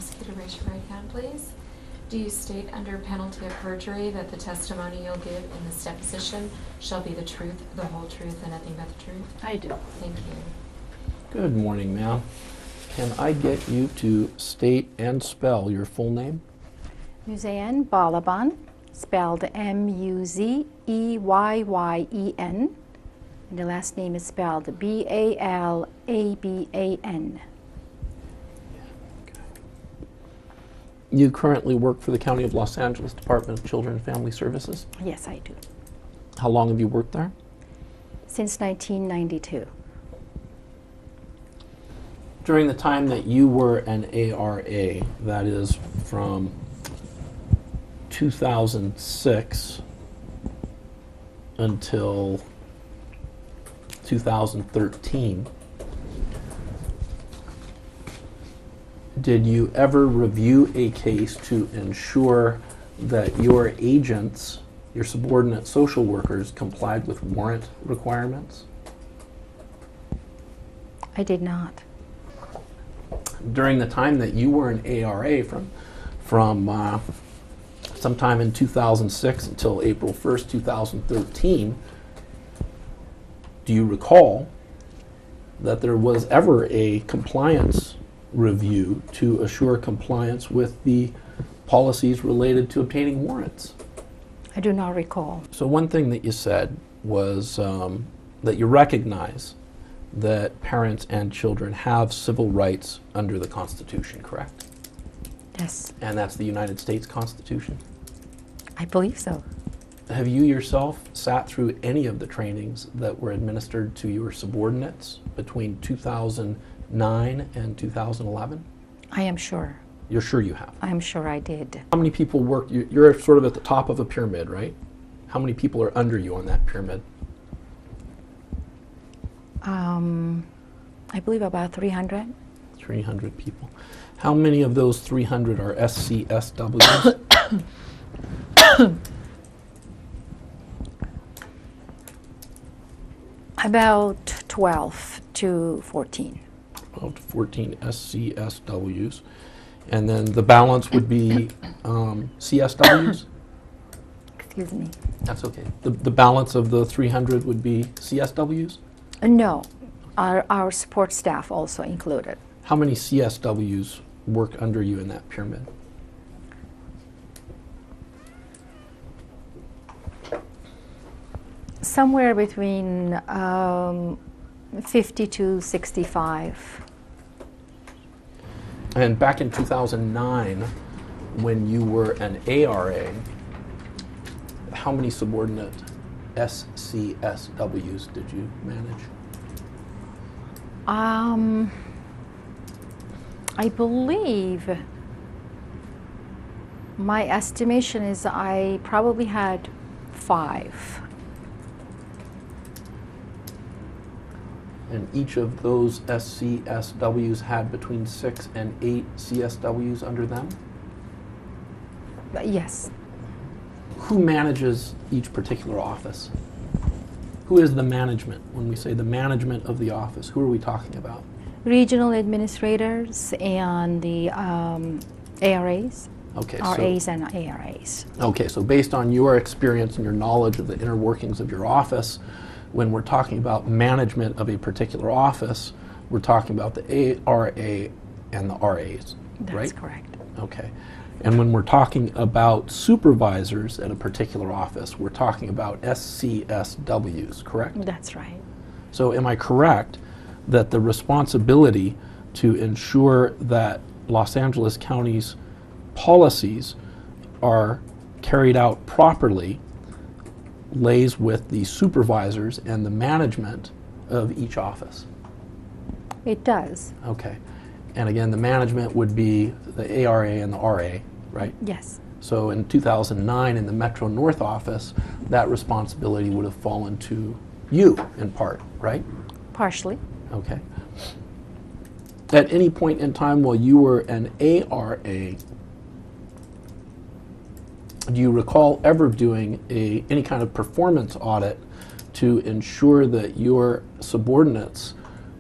ask you to raise your right hand, please. Do you state under penalty of perjury that the testimony you'll give in this deposition shall be the truth, the whole truth, and nothing but the truth? I do. Thank you. Good morning, ma'am. Can I get you to state and spell your full name? Muzeyyen Balaban, spelled M-U-Z-E-Y-Y-E-N. And the last name is spelled B-A-L-A-B-A-N. You currently work for the County of Los Angeles Department of Children and Family Services. Yes, I do. How long have you worked there? Since 1992. During the time that you were an ARA, that is from 2006 until 2013, did you ever review a case to ensure that your agents, your subordinate social workers, complied with warrant requirements? I did not. During the time that you were an ARA from sometime in 2006 until April 1st, 2013, do you recall that there was ever a compliance review to assure compliance with the policies related to obtaining warrants? I do not recall. So one thing that you said was that you recognize that parents and children have civil rights under the Constitution, correct? Yes, And that's the United States Constitution? I believe so. Have you yourself sat through any of the trainings that were administered to your subordinates between 2009 and 2011? I am sure. You're sure you have? I am sure I did. How many people work? You're sort of at the top of a pyramid, right? How many people are under you on that pyramid? I believe about 300. 300 people. How many of those 300 are SCSWs? About 12 to 14. 12 to 14 SCSWs. And then the balance would be CSWs? Excuse me. That's okay. The balance of the 300 would be CSWs? No, our support staff also included. How many CSWs work under you in that pyramid? Somewhere between 50 to 65. And back in 2009, when you were an ARA, how many subordinate SCSWs did you manage? I believe my estimation is I probably had 5. And each of those SCSWs had between 6 and 8 CSWs under them? Yes. Who manages each particular office? Who is the management? When we say the management of the office, who are we talking about? Regional administrators and the ARAs, Okay, RAs and ARAs. Okay, so based on your experience and your knowledge of the inner workings of your office, when we're talking about management of a particular office, we're talking about the ARA and the RAs, right? That's correct. Okay. And when we're talking about supervisors at a particular office, we're talking about SCSWs, correct? That's right. So am I correct that the responsibility to ensure that Los Angeles County's policies are carried out properly lays with the supervisors and the management of each office? It does. Okay. And again, the management would be the ARA and the RA, right? Yes. So in 2009 in the Metro North office, that responsibility would have fallen to you in part, right? Partially. Okay. At any point in time while you were an ARA, do you recall ever doing any kind of performance audit to ensure that your subordinates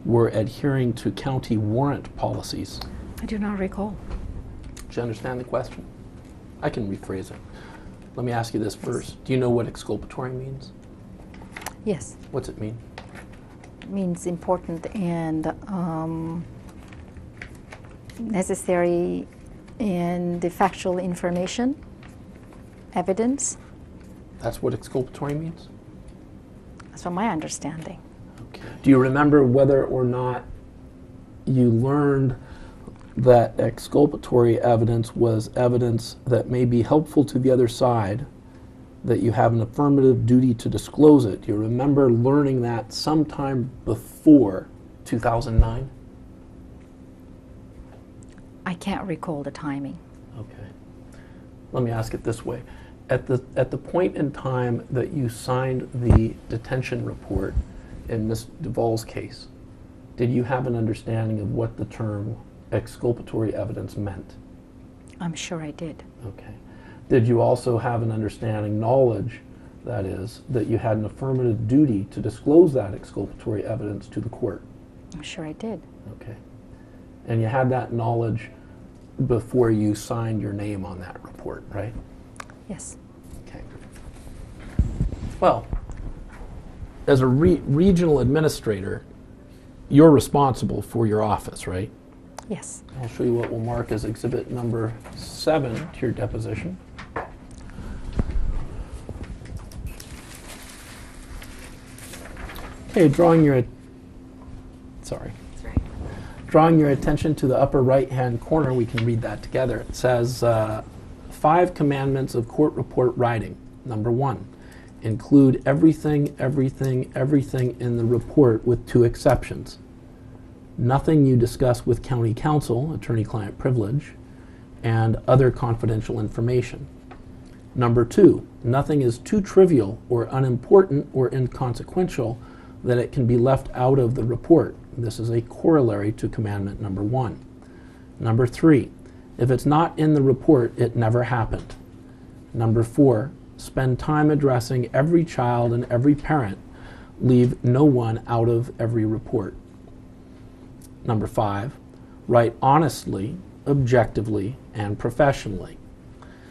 were adhering to county warrant policies? I do not recall. you understand the question? I can rephrase it. Let me ask you this first. Do you know what exculpatory means? Yes. What's it mean? It means important and necessary and the factual information, evidence. That's what exculpatory means? That's from my understanding. Okay. Do you remember whether or not you learned that exculpatory evidence was evidence that may be helpful to the other side, that you have an affirmative duty to disclose it? Do you remember learning that sometime before 2009? I can't recall the timing. Okay. Let me ask it this way. At the point in time that you signed the detention report in Ms. Duval's case, did you have an understanding of what the term exculpatory evidence meant? I'm sure I did. Okay. Did you also have an understanding, knowledge, that is, that you had an affirmative duty to disclose that exculpatory evidence to the court? I'm sure I did. Okay. And you had that knowledge before you signed your name on that report, right? Yes. Okay. Well, as a regional administrator, you're responsible for your office, right? Yes. I'll show you what we'll mark as exhibit number 7 to your deposition. Okay, drawing your attention to the upper right-hand corner, we can read that together. It says, 5 commandments of court report writing. Number 1, include everything in the report with 2 exceptions. Nothing you discuss with county counsel, attorney-client privilege, and other confidential information. Number 2, nothing is too trivial or unimportant or inconsequential that it can be left out of the report. This is a corollary to commandment number 1. Number 3, if it's not in the report, it never happened. Number 4, spend time addressing every child and every parent. Leave no one out of every report. Number 5, write honestly, objectively, and professionally.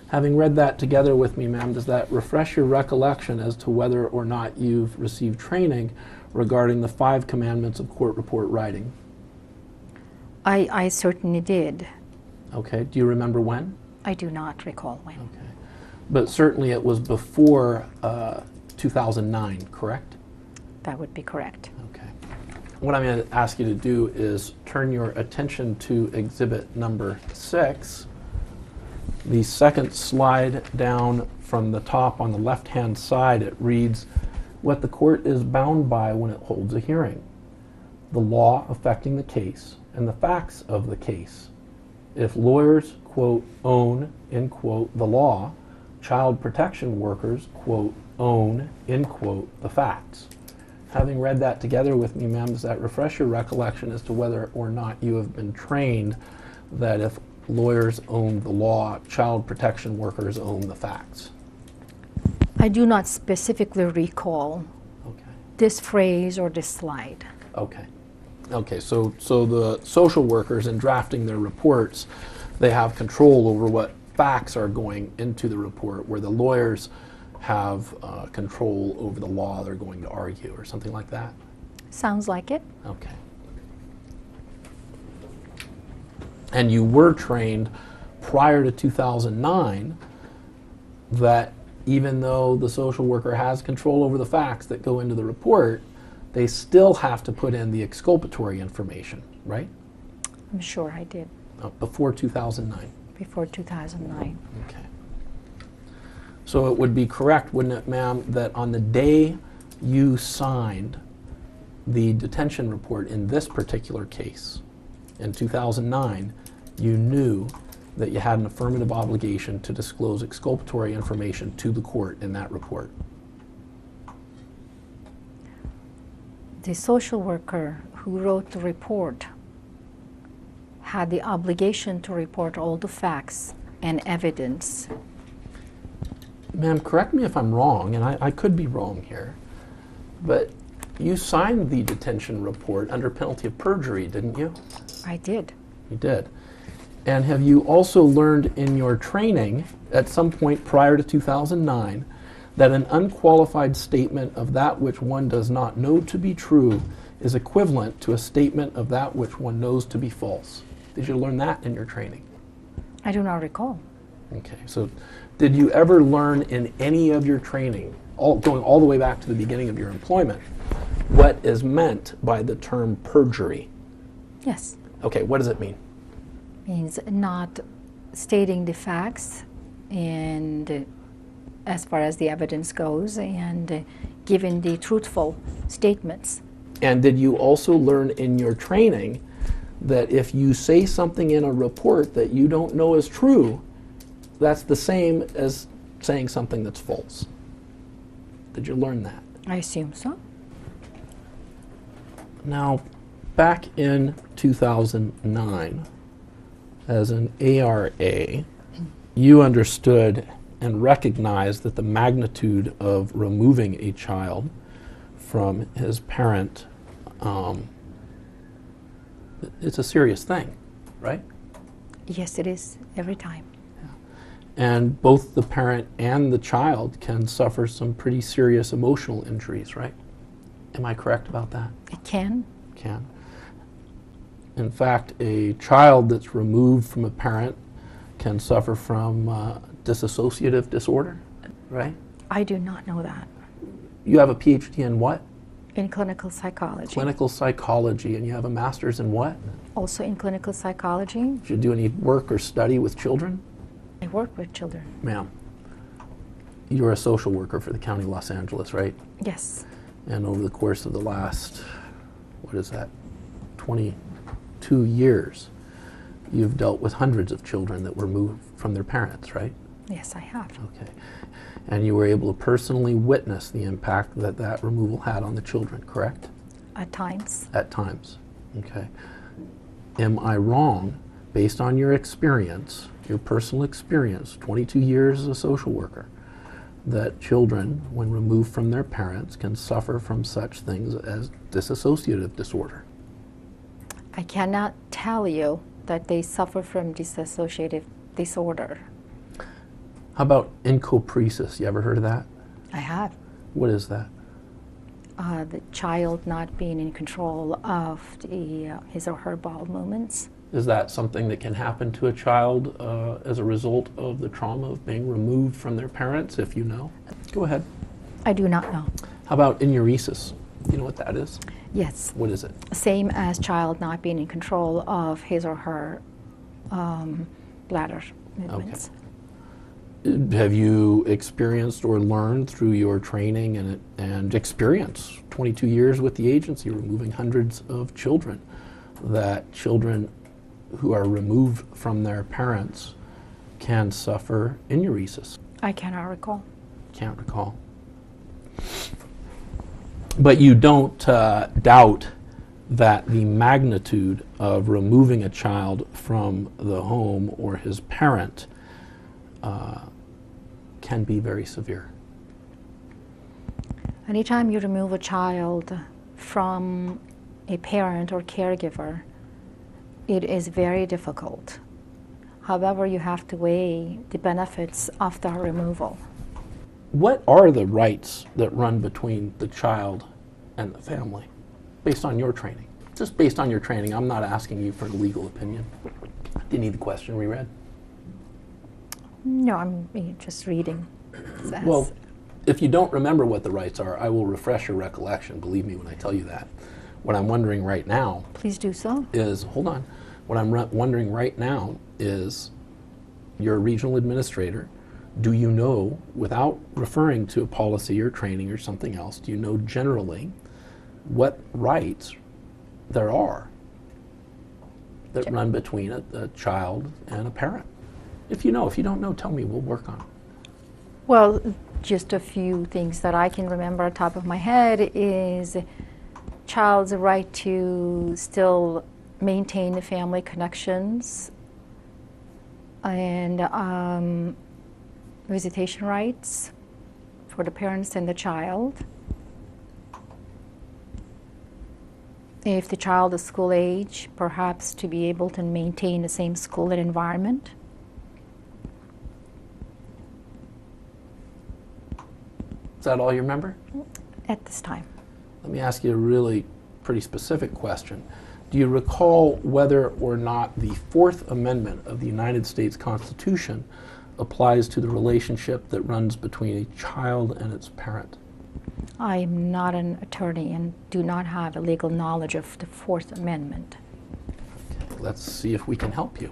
Having read that together with me, ma'am, does that refresh your recollection as to whether or not you've received training regarding the 5 commandments of court report writing? I certainly did. Okay. Do you remember when? I do not recall when. Okay. But certainly it was before 2009, correct? That would be correct. Okay. What I'm going to ask you to do is turn your attention to exhibit number 6. The second slide down from the top on the left-hand side, it reads, what the court is bound by when it holds a hearing, the law affecting the case, and the facts of the case. If lawyers, quote, own, end quote, the law, child protection workers, quote, own, end quote, the facts. Having read that together with me, ma'am, does that refresh your recollection as to whether or not you have been trained that if lawyers own the law, child protection workers own the facts? I do not specifically recall this phrase or this slide. Okay. Okay, so the social workers in drafting their reports, they have control over what facts are going into the report, where the lawyers have control over the law they're going to argue, or something like that? Sounds like it. Okay. And you were trained prior to 2009 that even though the social worker has control over the facts that go into the report, they still have to put in the exculpatory information, right? I'm sure I did. Before 2009. Before 2009. Okay. So it would be correct, wouldn't it, ma'am, that on the day you signed the detention report in this particular case, in 2009, you knew that you had an affirmative obligation to disclose exculpatory information to the court in that report? The social worker who wrote the report had the obligation to report all the facts and evidence. Ma'am, correct me if I'm wrong, and I could be wrong here, but you signed the detention report under penalty of perjury, didn't you? I did. You did. And have you also learned in your training at some point prior to 2009 that an unqualified statement of that which one does not know to be true is equivalent to a statement of that which one knows to be false? Did you learn that in your training? I do not recall. Okay, so did you ever learn in any of your training, going all the way back to the beginning of your employment, what is meant by the term perjury? Yes. Okay, what does it mean? Means not stating the facts and as far as the evidence goes, and giving the truthful statements. And did you also learn in your training that if you say something in a report that you don't know is true, that's the same as saying something that's false? Did you learn that? I assume so. Now, back in 2009, as an ARA, you understood and recognized that the magnitude of removing a child from his parent, it's a serious thing, right? Yes, it is, every time. And both the parent and the child can suffer some pretty serious emotional injuries, right? Am I correct about that? It can. Can. In fact, a child that's removed from a parent can suffer from dissociative disorder, right? I do not know that. You have a PhD in what? In clinical psychology. Clinical psychology, and you have a master's in what? Also in clinical psychology. Did you do any work or study with children? I work with children. Ma'am, you're a social worker for the County of Los Angeles, right? Yes. And over the course of the last, what is that, 22 years, you've dealt with hundreds of children that were removed from their parents, right? Yes, I have. Okay. And you were able to personally witness the impact that that removal had on the children, correct? At times. At times. Okay. Am I wrong, based on your experience, your personal experience, 22 years as a social worker, that children, when removed from their parents, can suffer from such things as dissociative disorder? I cannot tell you that they suffer from dissociative disorder. How about encopresis? You ever heard of that? I have. What is that? The child not being in control of his or her bowel movements. Is that something that can happen to a child as a result of the trauma of being removed from their parents, if you know? Go ahead. I do not know. How about enuresis? You know what that is? Yes. What is it? Same as child not being in control of his or her bladder movements. Okay. Have you experienced or learned through your training and experience, 22 years with the agency, removing hundreds of children, that children who are removed from their parents can suffer enuresis? I cannot recall. Can't recall. But you don't doubt that the magnitude of removing a child from the home or his parent can be very severe. Anytime you remove a child from a parent or caregiver, it is very difficult. However, you have to weigh the benefits of the removal. What are the rights that run between the child and the family, based on your training? Just based on your training. I'm not asking you for a legal opinion. Do you need the question reread? No, I'm just reading. Well, if you don't remember what the rights are, I will refresh your recollection. Believe me when I tell you that. What I'm wondering right now Please do so. is, hold on, what I'm wondering right now is, you're a regional administrator. Do you know, without referring to a policy or training or something else, do you know generally what rights there are that run between a child and a parent? If you know. If you don't know, tell me. We'll work on it. Well, just a few things that I can remember on top of my head is child's right to still maintain the family connections and visitation rights for the parents and the child. If the child is school age, perhaps to be able to maintain the same school and environment. Is that all you remember? At this time. Let me ask you a really pretty specific question. Do you recall whether or not the Fourth Amendment of the United States Constitution applies to the relationship that runs between a child and its parent? I am not an attorney and do not have a legal knowledge of the Fourth Amendment. Okay, let's see if we can help you.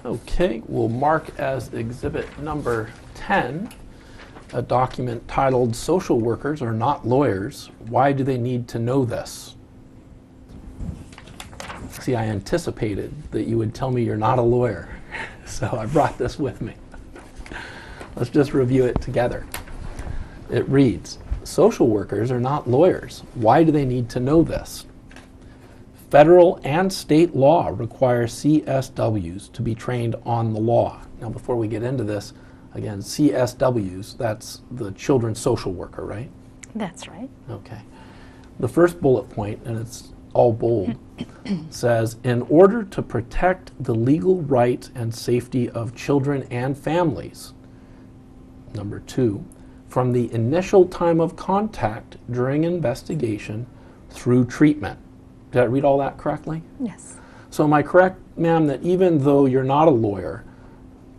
Okay, we'll mark as exhibit number 10 a document titled "Social Workers Are Not Lawyers. Why Do They Need to Know This?" See, I anticipated that you would tell me you're not a lawyer, so I brought this with me. Let's just review it together. It reads, "Social workers are not lawyers. Why do they need to know this? Federal and state law requires CSWs to be trained on the law." Now, before we get into this, again, CSWs, that's the children's social worker, right? That's right. Okay. The first bullet point, and it's all bold, says, "In order to protect the legal rights and safety of children and families," number 2, "from the initial time of contact during investigation through treatment." Did I read all that correctly? Yes. So am I correct, ma'am, that even though you're not a lawyer,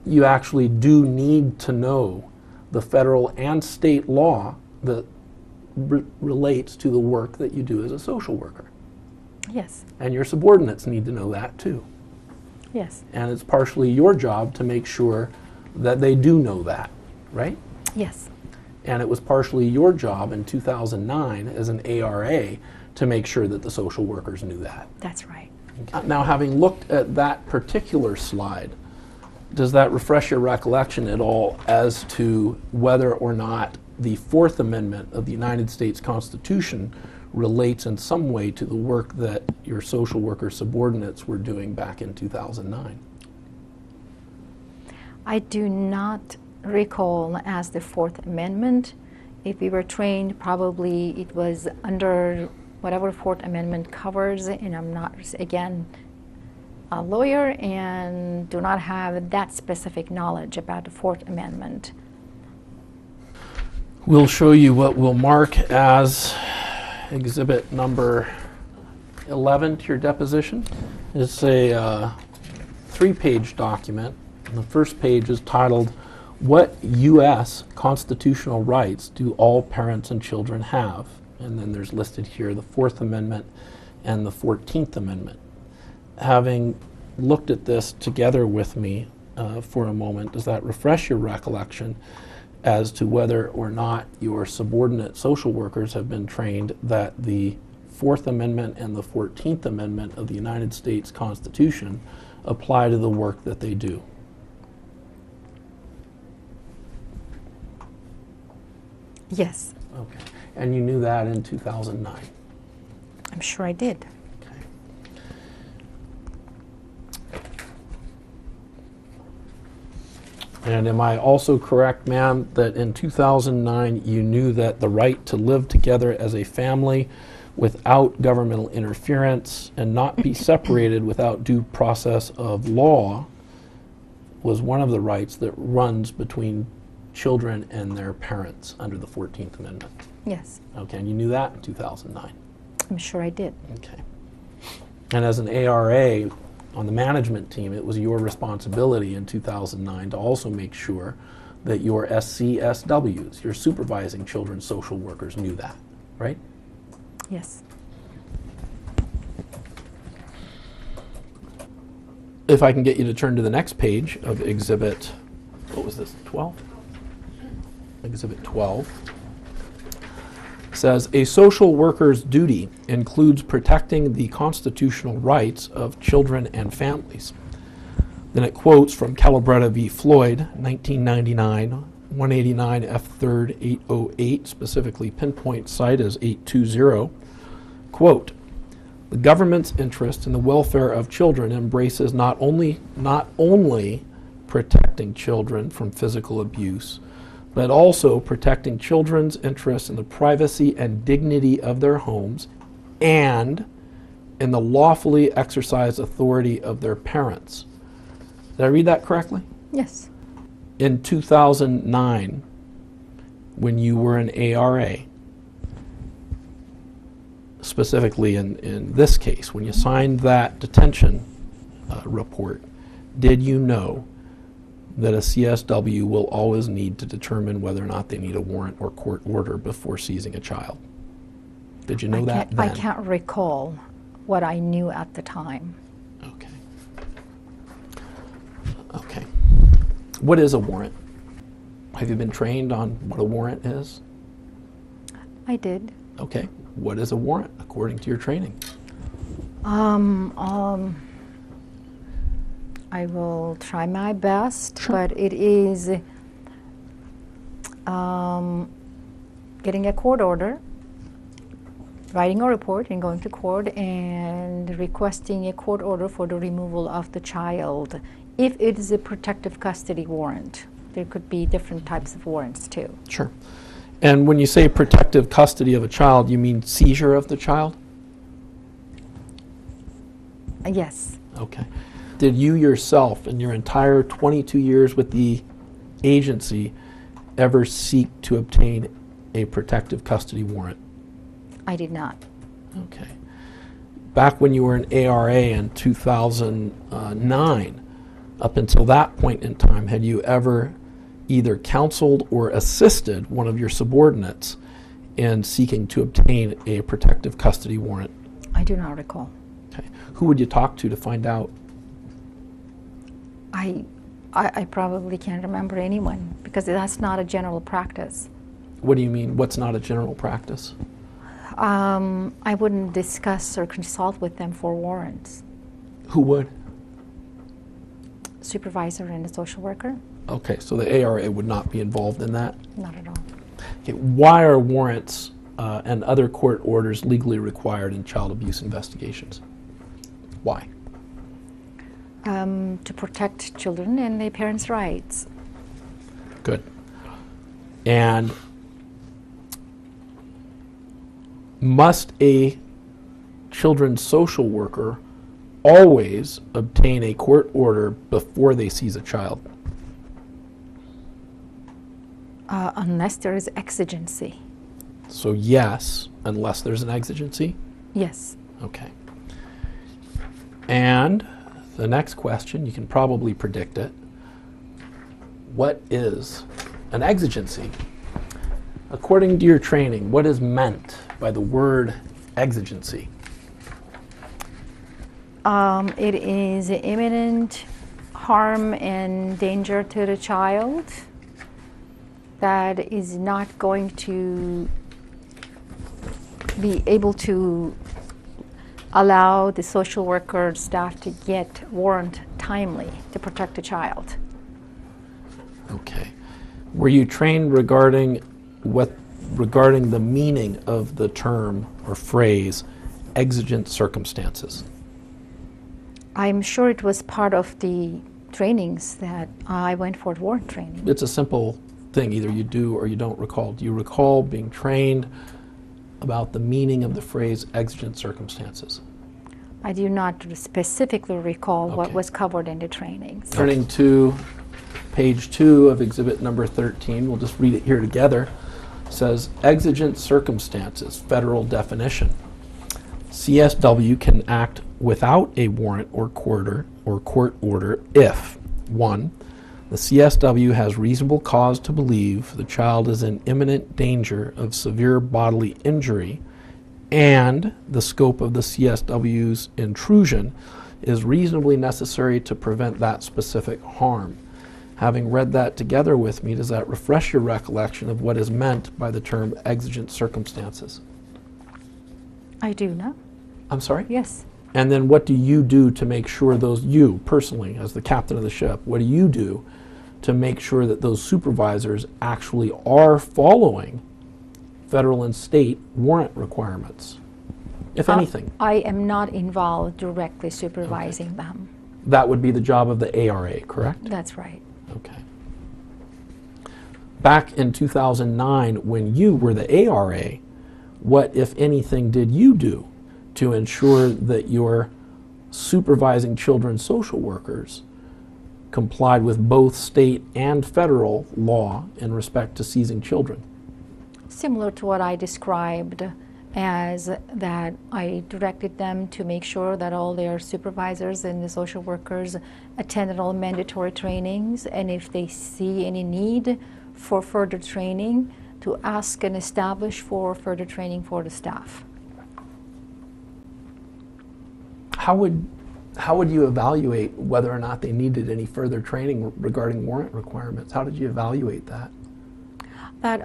you actually do need to know the federal and state law that relates to the work that you do as a social worker? Yes. And your subordinates need to know that too. Yes. And it's partially your job to make sure that they do know that, right? Yes. And it was partially your job in 2009 as an ARA to make sure that the social workers knew that. That's right. Now, having looked at that particular slide, does that refresh your recollection at all as to whether or not the Fourth Amendment of the United States Constitution relates in some way to the work that your social worker subordinates were doing back in 2009? I do not recall as the Fourth Amendment. If we were trained, probably it was under whatever Fourth Amendment covers, and I'm not, again, a lawyer and do not have that specific knowledge about the Fourth Amendment. We'll show you what we'll mark as exhibit number 11 to your deposition. It's a 3-page document. And the first page is titled, "What U.S. constitutional rights do all parents and children have?" And then there's listed here the Fourth Amendment and the 14th Amendment. Having looked at this together with me for a moment, does that refresh your recollection as to whether or not your subordinate social workers have been trained that the Fourth Amendment and the 14th Amendment of the United States Constitution apply to the work that they do? Yes, Okay. And you knew that in 2009? I'm sure I did. And am I also correct, ma'am, that in 2009 you knew that the right to live together as a family without governmental interference and not be separated without due process of law was one of the rights that runs between children and their parents under the 14th Amendment? Yes, Okay, and you knew that in 2009? I'm sure I did. Okay. And as an ARA on the management team, it was your responsibility in 2009 to also make sure that your SCSWs, your supervising children's social workers, knew that, right? Yes. If I can get you to turn to the next page of exhibit, what was this, 12? Exhibit 12. Says, "A social worker's duty includes protecting the constitutional rights of children and families." Then it quotes from Calabretta v. Floyd, 1999, 189 F. 3rd, 808, specifically pinpoint cite as 820. Quote, "The government's interest in the welfare of children embraces not only protecting children from physical abuse, but also protecting children's interests in the privacy and dignity of their homes and in the lawfully exercised authority of their parents. Did I read that correctly? Yes. In 2009, when you were an ARA, specifically in this case, when you signed that detention report, did you know that a CSW will always need to determine whether or not they need a warrant or court order before seizing a child? Did you know that then? I can't recall what I knew at the time. Okay. Okay. What is a warrant? Have you been trained on what a warrant is? I did. Okay. What is a warrant according to your training? I will try my best, Sure. but it is getting a court order, writing a report and going to court and requesting a court order for the removal of the child. If it is a protective custody warrant, there could be different types of warrants too. Sure. And when you say protective custody of a child, you mean seizure of the child? Yes. Okay. Did you yourself, in your entire 22 years with the agency, ever seek to obtain a protective custody warrant? I did not. Okay. Back when you were an ARA in 2009, up until that point in time, had you ever either counseled or assisted one of your subordinates in seeking to obtain a protective custody warrant? I do not recall. Okay. Who would you talk to find out? I probably can't remember anyone because that's not a general practice. What do you mean, what's not a general practice? I wouldn't discuss or consult with them for warrants. Who would? Supervisor and a social worker? Okay, so the ARA would not be involved in that? Not at all. Okay, why are warrants and other court orders legally required in child abuse investigations? Why? To protect children and their parents' rights. Good. And must a children's social worker always obtain a court order before they seize a child? Unless there is exigency. So yes, unless there's an exigency? Yes. Okay. And the next question, you can probably predict it. What is an exigency? According to your training, what is meant by the word exigency? It is imminent harm and danger to the child that is not going to be able to allow the social worker staff to get warrant timely to protect the child. Okay. Were you trained regarding the meaning of the term or phrase exigent circumstances? I'm sure it was part of the trainings that I went for warrant training. It's a simple thing. Either you do or you don't recall. Do you recall being trained about the meaning of the phrase exigent circumstances? I do not specifically recall what Okay. was covered in the trainings. Turning to page 2 of exhibit number 13, we'll just read it here together. It says, exigent circumstances, federal definition. CSW can act without a warrant or court order if 1. The CSW has reasonable cause to believe the child is in imminent danger of severe bodily injury and the scope of the CSW's intrusion is reasonably necessary to prevent that specific harm. Having read that together with me, does that refresh your recollection of what is meant by the term exigent circumstances? I do know. I'm sorry? Yes. And then what do you do to make sure those, you personally, as the captain of the ship, what do you do to make sure that those supervisors actually are following federal and state warrant requirements, if anything? I am not involved directly supervising them. that would be the job of the ARA, correct? That's right. Okay. Back in 2009, when you were the ARA, what, if anything, did you do to ensure that your supervising children's social workers complied with both state and federal law in respect to seizing children? Similar to what I described, as that I directed them to make sure that all their supervisors and the social workers attended all mandatory trainings, and if they see any need for further training, to ask and establish for further training for the staff. How would you evaluate whether or not they needed any further training regarding warrant requirements? How did you evaluate that? That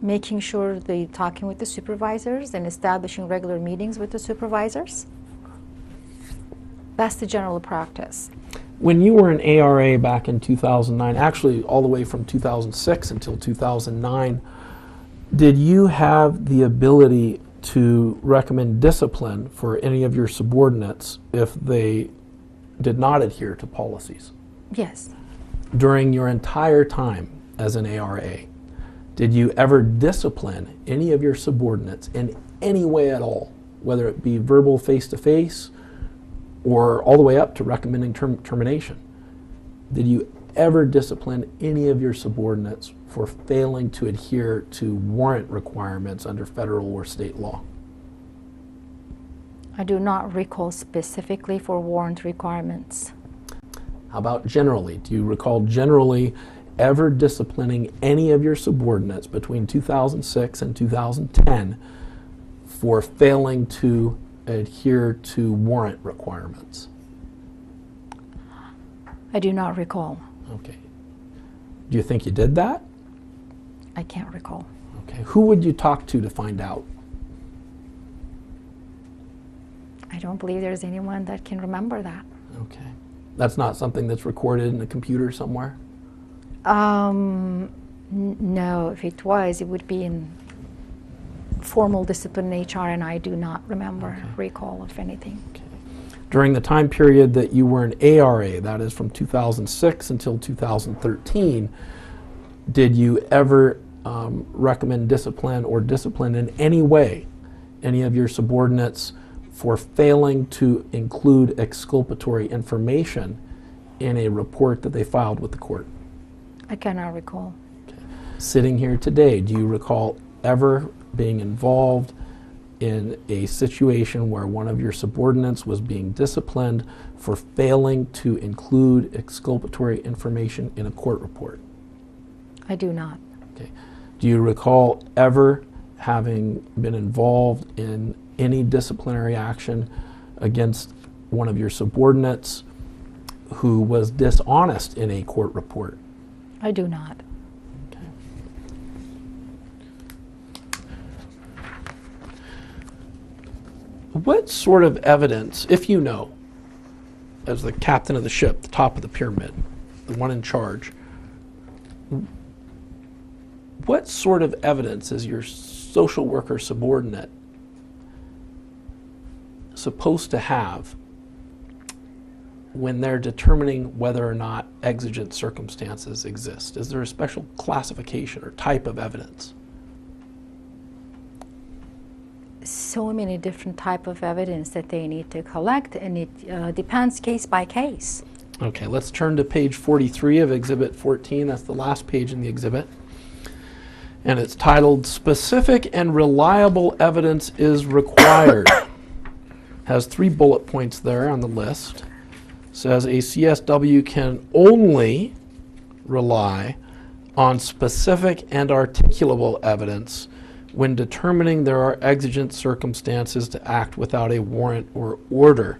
making sure they talking with the supervisors and establishing regular meetings with the supervisors. That's the general practice. When you were an ARA back in 2009, actually all the way from 2006 until 2009, did you have the ability to recommend discipline for any of your subordinates if they did not adhere to policies? Yes. During your entire time as an ARA, did you ever discipline any of your subordinates in any way at all, whether it be verbal face-to-face or all the way up to recommending termination? Did you ever discipline any of your subordinates for failing to adhere to warrant requirements under federal or state law? I do not recall specifically for warrant requirements. How about generally? Do you recall generally ever disciplining any of your subordinates between 2006 and 2010 for failing to adhere to warrant requirements? I do not recall. Okay. Do you think you did that? I can't recall. Okay. Who would you talk to find out? I don't believe there's anyone that can remember that. Okay. That's not something that's recorded in a computer somewhere? No, if it was, it would be in formal discipline in HR, and I do not remember, recall of anything. Okay. During the time period that you were an ARA, that is from 2006 until 2013, did you ever recommend discipline or discipline in any way any of your subordinates for failing to include exculpatory information in a report that they filed with the court? I cannot recall. Okay. Sitting here today, do you recall ever being involved in a situation where one of your subordinates was being disciplined for failing to include exculpatory information in a court report? I do not. Okay. Do you recall ever having been involved in any disciplinary action against one of your subordinates who was dishonest in a court report? I do not. Okay. What sort of evidence, if you know, as the captain of the ship, the top of the pyramid, the one in charge, what sort of evidence is your social worker subordinate supposed to have when they're determining whether or not exigent circumstances exist? Is there a special classification or type of evidence? So many different type of evidence that they need to collect, and it depends case by case. Okay, let's turn to page 43 of Exhibit 14. That's the last page in the exhibit. And it's titled, Specific and Reliable Evidence is Required. Has 3 bullet points there on the list. Says a CSW can only rely on specific and articulable evidence when determining there are exigent circumstances to act without a warrant or order.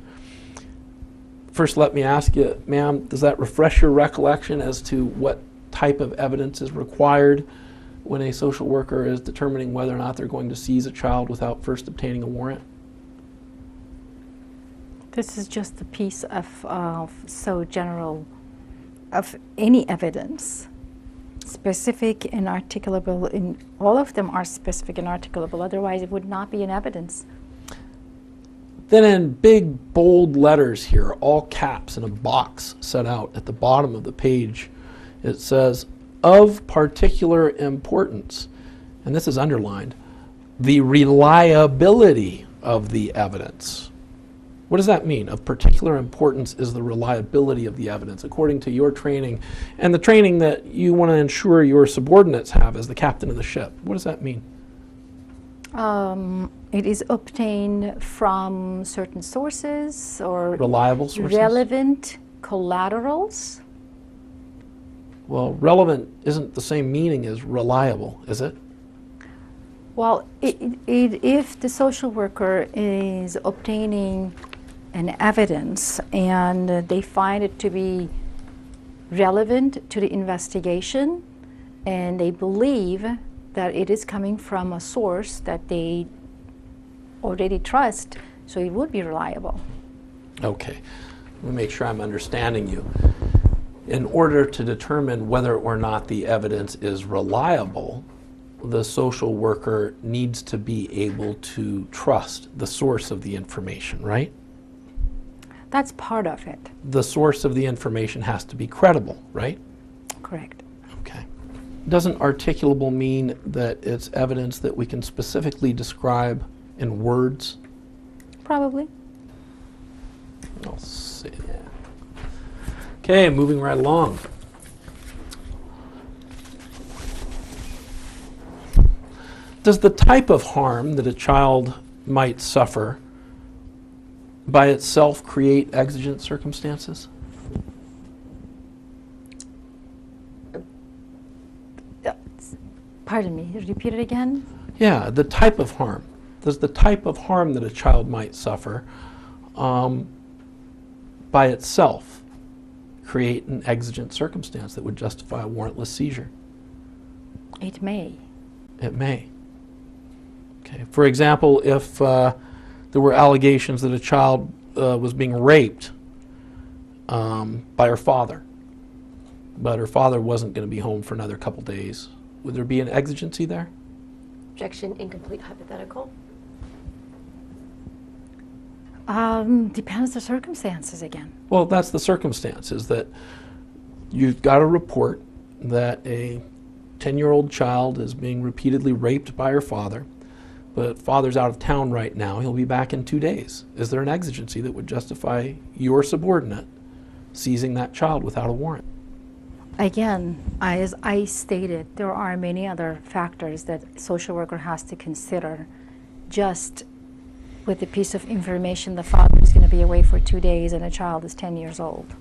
First, let me ask you, ma'am, does that refresh your recollection as to what type of evidence is required when a social worker is determining whether or not they're going to seize a child without first obtaining a warrant? This is just a piece of so general of any evidence. Specific and articulable, and all of them are specific and articulable, otherwise it would not be an evidence. Then in big, bold letters here, all caps in a box set out at the bottom of the page, it says, of particular importance, and this is underlined, the reliability of the evidence. What does that mean? Of particular importance is the reliability of the evidence, according to your training and the training that you want to ensure your subordinates have as the captain of the ship. What does that mean? It is obtained from certain sources or Reliable sources? relevant collaterals. Well, relevant isn't the same meaning as reliable, is it? Well, if the social worker is obtaining an evidence and they find it to be relevant to the investigation and they believe that it is coming from a source that they already trust, so it would be reliable. Okay, let me make sure I'm understanding you. In order to determine whether or not the evidence is reliable, the social worker needs to be able to trust the source of the information, right? That's part of it. The source of the information has to be credible, right? Correct. Okay. Doesn't articulable mean that it's evidence that we can specifically describe in words? Probably. I'll see. Okay, moving right along. Does the type of harm that a child might suffer by itself create exigent circumstances? Pardon me, repeat it again? Yeah, the type of harm. Does the type of harm that a child might suffer by itself create an exigent circumstance that would justify a warrantless seizure? It may. It may. Okay. For example, if there were allegations that a child was being raped by her father, but her father wasn't going to be home for another couple days, would there be an exigency there? Objection, incomplete hypothetical. Depends the circumstances again. Well, that's the circumstance, is that you've got a report that a 10-year-old child is being repeatedly raped by her father, but father's out of town right now. He'll be back in 2 days. Is there an exigency that would justify your subordinate seizing that child without a warrant? Again, as I stated, there are many other factors that social worker has to consider. Just with the piece of information, the father is going to be away for 2 days and a child is 10 years old.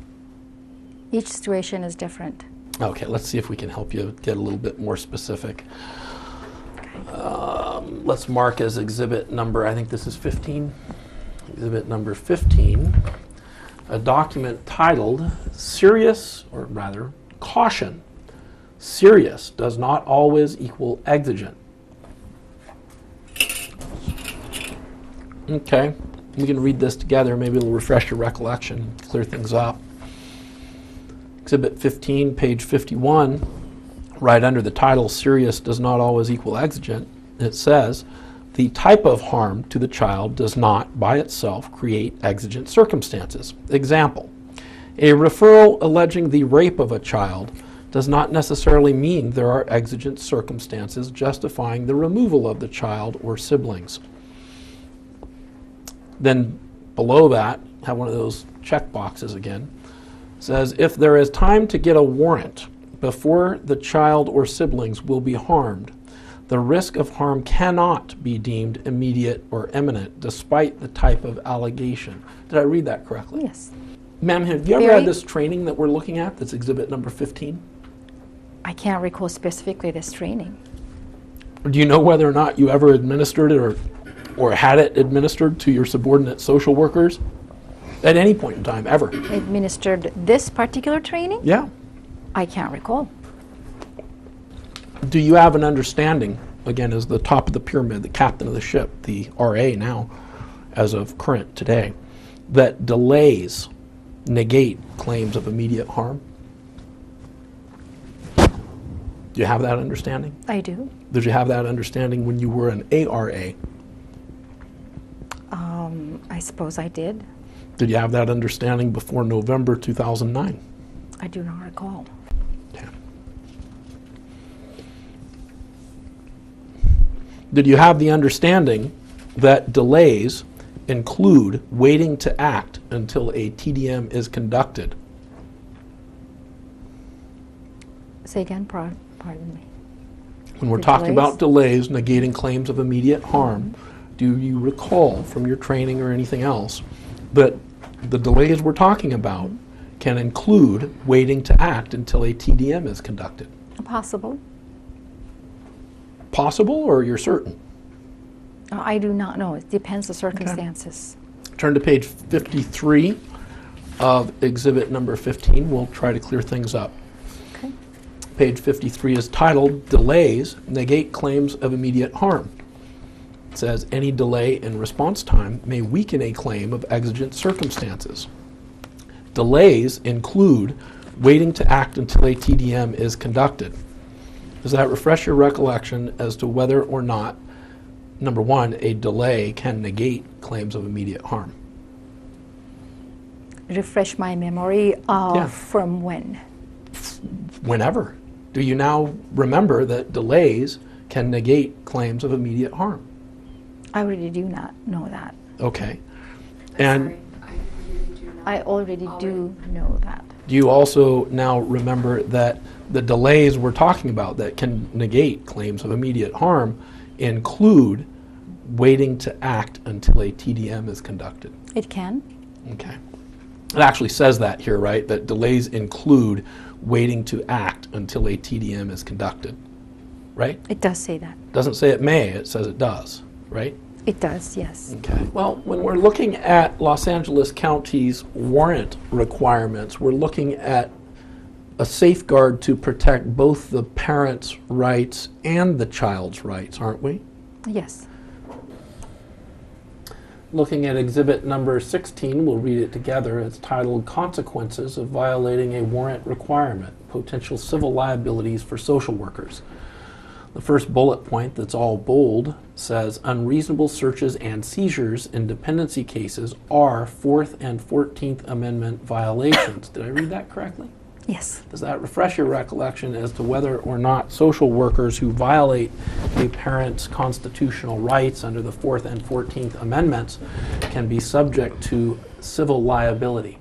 Each situation is different. Okay, let's see if we can help you get a little bit more specific. Let's mark as exhibit number, I think this is 15. Exhibit number 15, a document titled Serious, or rather, Caution. Serious does not always equal exigent. Okay, we can read this together. Maybe it'll refresh your recollection, clear things up. Exhibit 15, page 51, right under the title, Serious does not always equal exigent, it says, the type of harm to the child does not, by itself, create exigent circumstances. Example, a referral alleging the rape of a child does not necessarily mean there are exigent circumstances justifying the removal of the child or siblings. Then below that, have one of those check boxes again. Says, if there is time to get a warrant before the child or siblings will be harmed, the risk of harm cannot be deemed immediate or imminent, despite the type of allegation. Did I read that correctly? Yes. Ma'am, have you ever had this training that we're looking at, that's exhibit number 15? I can't recall specifically this training. Do you know whether or not you ever administered it or had it administered to your subordinate social workers at any point in time, ever? Administered this particular training? Yeah. I can't recall. Do you have an understanding, again, as the top of the pyramid, the captain of the ship, the RA now, as of current today, that delays negate claims of immediate harm? Do you have that understanding? I do. Did you have that understanding when you were an ARA? I suppose I did. Did you have that understanding before November 2009? I do not recall. Okay. Did you have the understanding that delays include waiting to act until a TDM is conducted? Say again, pardon me. When we're The talking delays? about delays negating claims of immediate harm, do you recall from your training or anything else that the delays we're talking about can include waiting to act until a TDM is conducted? Possible. Possible, or you're certain? I do not know. It depends on circumstances. Turn to page 53 of exhibit number 15. We'll try to clear things up. Okay. Page 53 is titled Delays Negate Claims of Immediate Harm. It says any delay in response time may weaken a claim of exigent circumstances. Delays include waiting to act until a TDM is conducted. Does that refresh your recollection as to whether or not, number one, a delay can negate claims of immediate harm? Refresh my memory of Yeah. from when? Whenever. Do you now remember that delays can negate claims of immediate harm? I already do not know that. Okay. And I already do know that. do you also now remember that the delays we're talking about that can negate claims of immediate harm include waiting to act until a TDM is conducted? It can. Okay. It actually says that here, right? That delays include waiting to act until a TDM is conducted, right? It does say that. Doesn't say it may, it says it does, right? It does, yes. Okay. Well, when we're looking at Los Angeles County's warrant requirements, we're looking at a safeguard to protect both the parent's rights and the child's rights, aren't we? Yes. Looking at exhibit number 16, we'll read it together. It's titled Consequences of Violating a Warrant Requirement, Potential Civil Liabilities for Social Workers. The first bullet point, that's all bold, says unreasonable searches and seizures in dependency cases are 4th and 14th Amendment violations. Did I read that correctly? Yes. Does that refresh your recollection as to whether or not social workers who violate a parent's constitutional rights under the 4th and 14th Amendments can be subject to civil liability?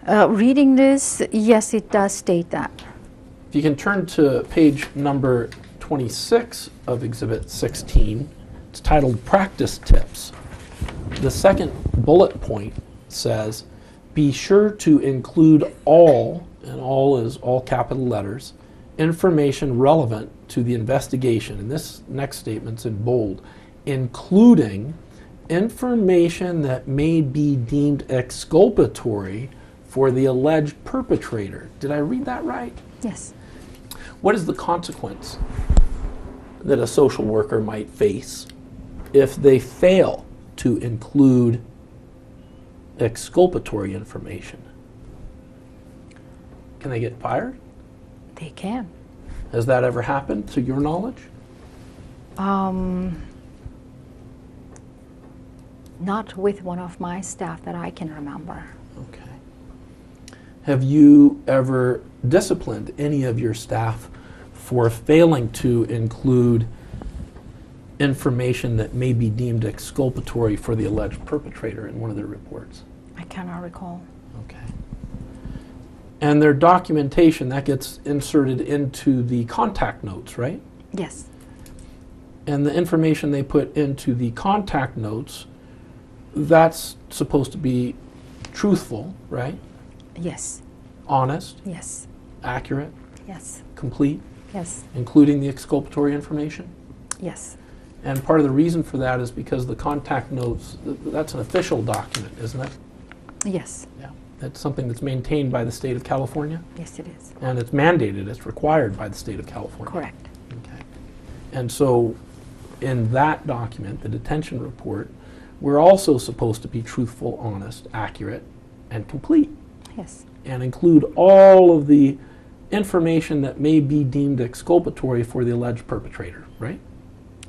Reading this, yes, it does state that. If you can turn to page number 26 of Exhibit 16, it's titled Practice Tips. The second bullet point says, be sure to include all, and all is all capital letters, information relevant to the investigation. And this next statement's in bold, including information that may be deemed exculpatory for the alleged perpetrator. Did I read that right? Yes. What is the consequence that a social worker might face if they fail to include exculpatory information? Can they get fired? They can. Has that ever happened to your knowledge? Not with one of my staff that I can remember. Okay. Have you ever disciplined any of your staff for failing to include information that may be deemed exculpatory for the alleged perpetrator in one of their reports? I cannot recall. Okay. And their documentation, that gets inserted into the contact notes, right? Yes. And the information they put into the contact notes, that's supposed to be truthful, right? Yes. Honest, Yes. accurate, Yes. complete, Yes. including the exculpatory information. Yes. And part of the reason for that is because the contact notes, that's an official document, isn't it? Yes. Yeah. That's something that's maintained by the state of California, Yes, it is. and it's mandated, it's required by the state of California. Correct. Okay. And so in that document, the detention report, we're also supposed to be truthful, honest, accurate, and complete, Yes. and include all of the information that may be deemed exculpatory for the alleged perpetrator, right?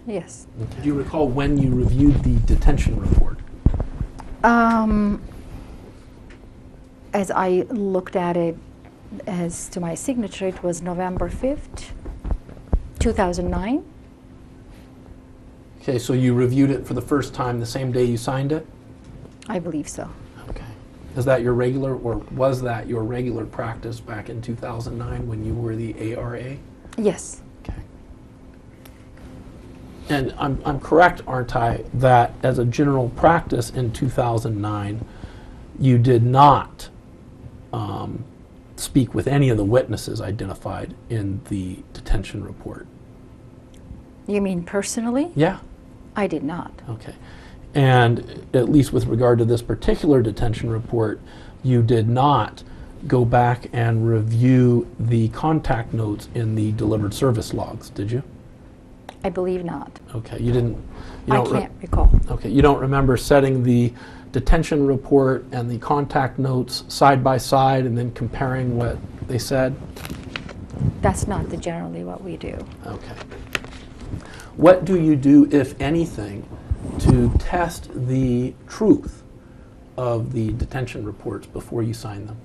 Yes. Do you recall when you reviewed the detention report? As I looked at it, as to my signature, it was November 5th, 2009. Okay, so you reviewed it for the first time the same day you signed it? I believe so. Okay. Is that your regular, or was that your regular practice back in 2009 when you were the ARA? Yes. Okay. And I'm correct, aren't I, that as a general practice in 2009, you did not speak with any of the witnesses identified in the detention report? You mean personally? Yeah. I did not. Okay. And at least with regard to this particular detention report, you did not go back and review the contact notes in the delivered service logs, did you? I believe not. Okay, you didn't. You I don't can't recall. Okay, you don't remember setting the detention report and the contact notes side by side and then comparing what they said? That's not generally what we do. Okay. What do you do, if anything, to test the truth of the detention reports before you sign them?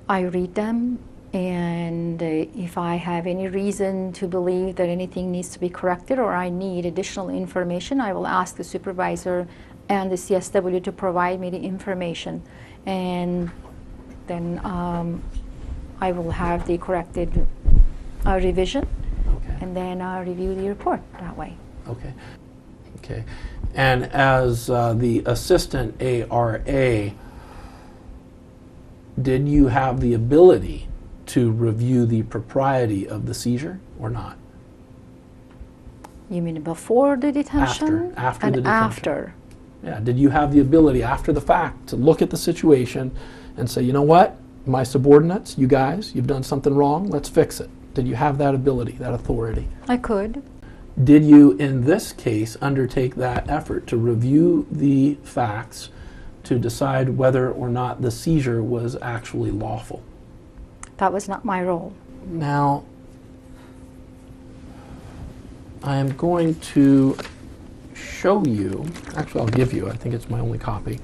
I read them, and if I have any reason to believe that anything needs to be corrected or I need additional information, I will ask the supervisor and the CSW to provide me the information. And then I will have the corrected revision, Okay. and then review the report that way. Okay. Okay. And as the assistant ARA, did you have the ability to review the propriety of the seizure or not? You mean before the detention? After and the detention. after. Yeah. Did you have the ability after the fact to look at the situation and say, you know what, my subordinates, you guys, you've done something wrong, let's fix it? Did you have that ability, that authority? I could. Did you, in this case, undertake that effort to review the facts to decide whether or not the seizure was actually lawful? That was not my role. Now, I am going to show you, actually I'll give you, I think it's my only copy,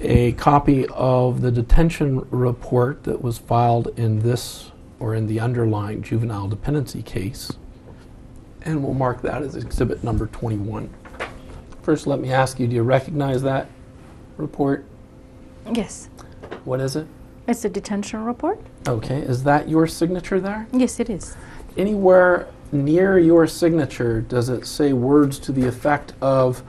a copy of the detention report that was filed in this, or in the underlying juvenile dependency case, and we'll mark that as exhibit number 21. First, let me ask you, do you recognize that report? Yes. What is it? It's a detention report? Okay, is that your signature there? Yes, it is. Anywhere near your signature does it say words to the effect of,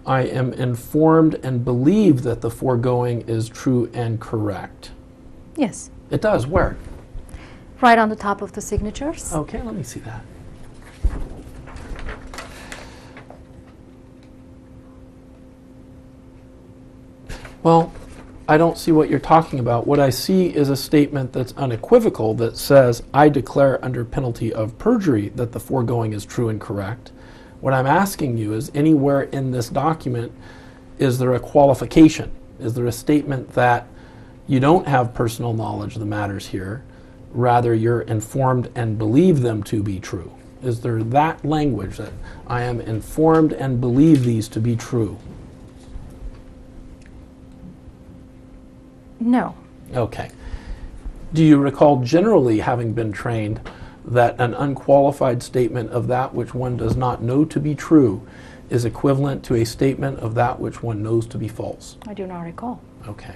I am informed and believe that the foregoing is true and correct? Yes. It does. Where? Right on the top of the signatures. Okay, let me see that. Well, I don't see what you're talking about. What I see is a statement that's unequivocal that says, I declare under penalty of perjury that the foregoing is true and correct. What I'm asking you is, anywhere in this document, is there a qualification? Is there a statement that you don't have personal knowledge of the matters here, rather you're informed and believe them to be true? Is there that language that I am informed and believe these to be true? No. Okay. Do you recall generally having been trained that an unqualified statement of that which one does not know to be true is equivalent to a statement of that which one knows to be false? I do not recall. Okay.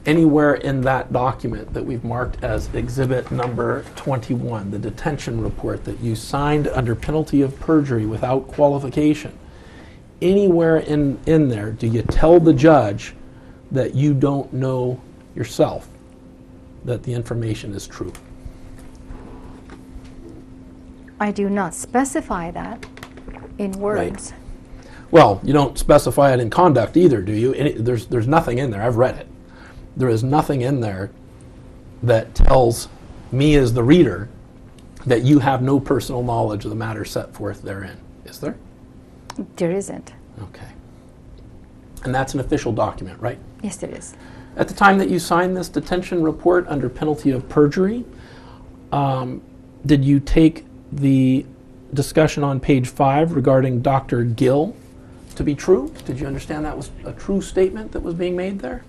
Anywhere in that document that we've marked as exhibit number 21, the detention report that you signed under penalty of perjury without qualification, anywhere in there do you tell the judge that you don't know yourself that the information is true? I do not specify that in words. Right. Well, you don't specify it in conduct either, do you? There's nothing in there. I've read it. There is nothing in there that tells me as the reader that you have no personal knowledge of the matter set forth therein. Is there? There isn't. Okay. And that's an official document, right? Yes, there is. At the time that you signed this detention report under penalty of perjury, did you take the discussion on page 5 regarding Dr. Gill to be true? Did you understand that was a true statement that was being made there?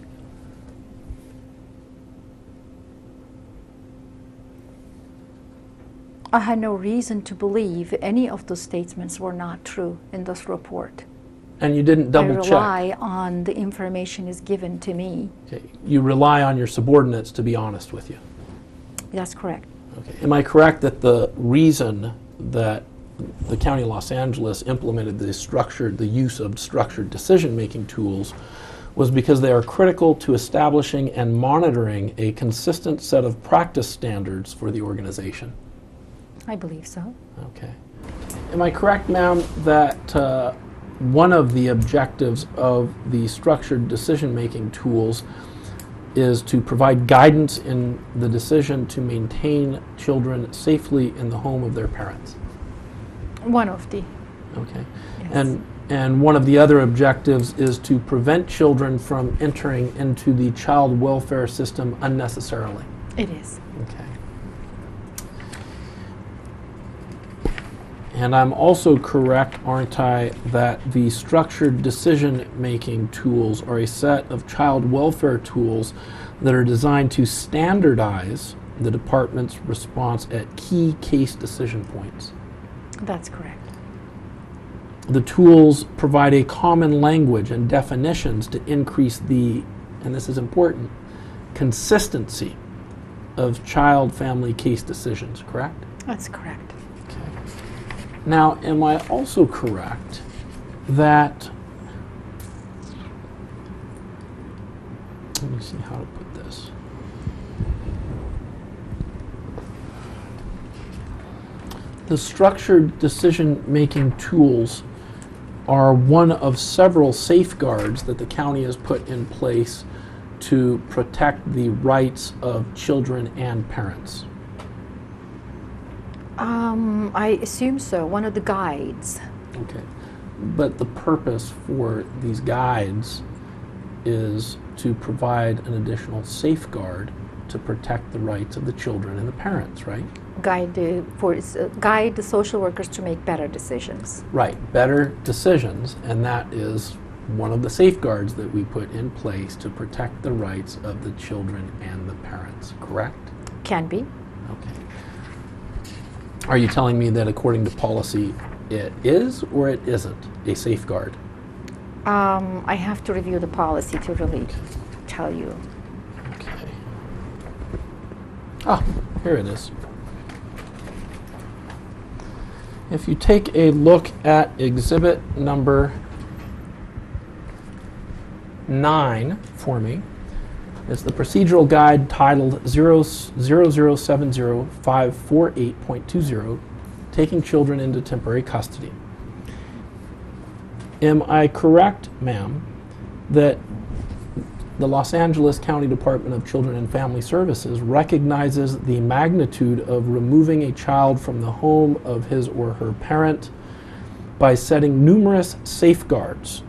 I had no reason to believe any of those statements were not true in this report. And you didn't double I check? rely on the information is given to me. Okay. You rely on your subordinates to be honest with you? That's correct. Okay. Am I correct that the reason that the County of Los Angeles implemented the use of structured decision-making tools was because they are critical to establishing and monitoring a consistent set of practice standards for the organization? I believe so. Okay. Am I correct, ma'am, that one of the objectives of the structured decision-making tools is to provide guidance in the decision to maintain children safely in the home of their parents? One of the. Okay. Yes. And one of the other objectives is to prevent children from entering into the child welfare system unnecessarily? It is. Okay. And I'm also correct, aren't I, that the structured decision-making tools are a set of child welfare tools that are designed to standardize the department's response at key case decision points? That's correct. The tools provide a common language and definitions to increase the, and this is important, consistency of child-family case decisions, correct? That's correct. Okay. Now, am I also correct that, let me see how to put this. The structured decision-making tools are one of several safeguards that the county has put in place to protect the rights of children and parents. I assume so. One of the guides. Okay. But the purpose for these guides is to provide an additional safeguard to protect the rights of the children and the parents, right? Guide the social workers to make better decisions. Right, better decisions, and that is one of the safeguards that we put in place to protect the rights of the children and the parents, correct? Can be. Okay. Are you telling me that according to policy it is or it isn't a safeguard? I have to review the policy to really tell you. Okay. Ah, here it is. If you take a look at exhibit number 9 for me, it's the procedural guide titled 0070548.20, Taking Children into Temporary Custody. Am I correct, ma'am, that the Los Angeles County Department of Children and Family Services recognizes the magnitude of removing a child from the home of his or her parent by setting numerous safeguards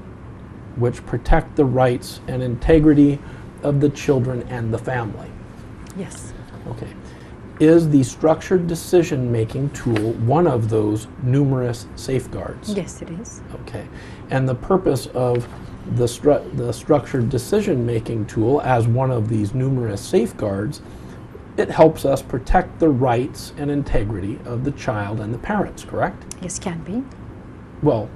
which protect the rights and integrity of the children and the family? Yes. Okay. Is the structured decision-making tool one of those numerous safeguards? Yes, it is. Okay. And the purpose of the structured decision-making tool as one of these numerous safeguards, it helps us protect the rights and integrity of the child and the parents, correct? Yes, can be. Well,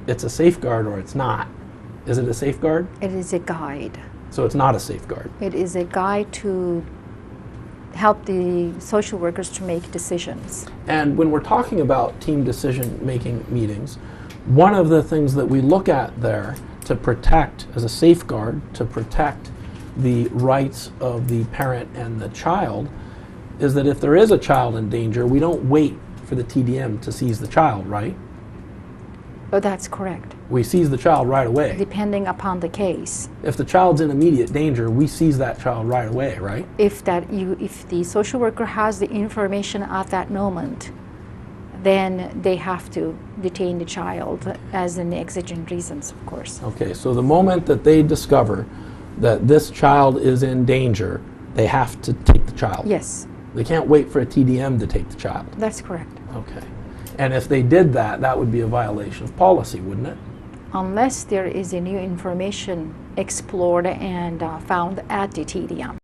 it's a safeguard or it's not. Is it a safeguard? It is a guide. So it's not a safeguard. It is a guide to help the social workers to make decisions. And when we're talking about team decision-making meetings, one of the things that we look at there to protect, as a safeguard, to protect the rights of the parent and the child, is that if there is a child in danger, we don't wait for the TDM to seize the child, right? Oh, that's correct. We seize the child right away. Depending upon the case. If the child's in immediate danger, we seize that child right away, right? If the social worker has the information at that moment, then they have to detain the child as in exigent reasons, of course. Okay, so the moment that they discover that this child is in danger, they have to take the child. Yes. They can't wait for a TDM to take the child. That's correct. Okay. And if they did that, that would be a violation of policy, wouldn't it? Unless there is a new information explored and found at the TDM.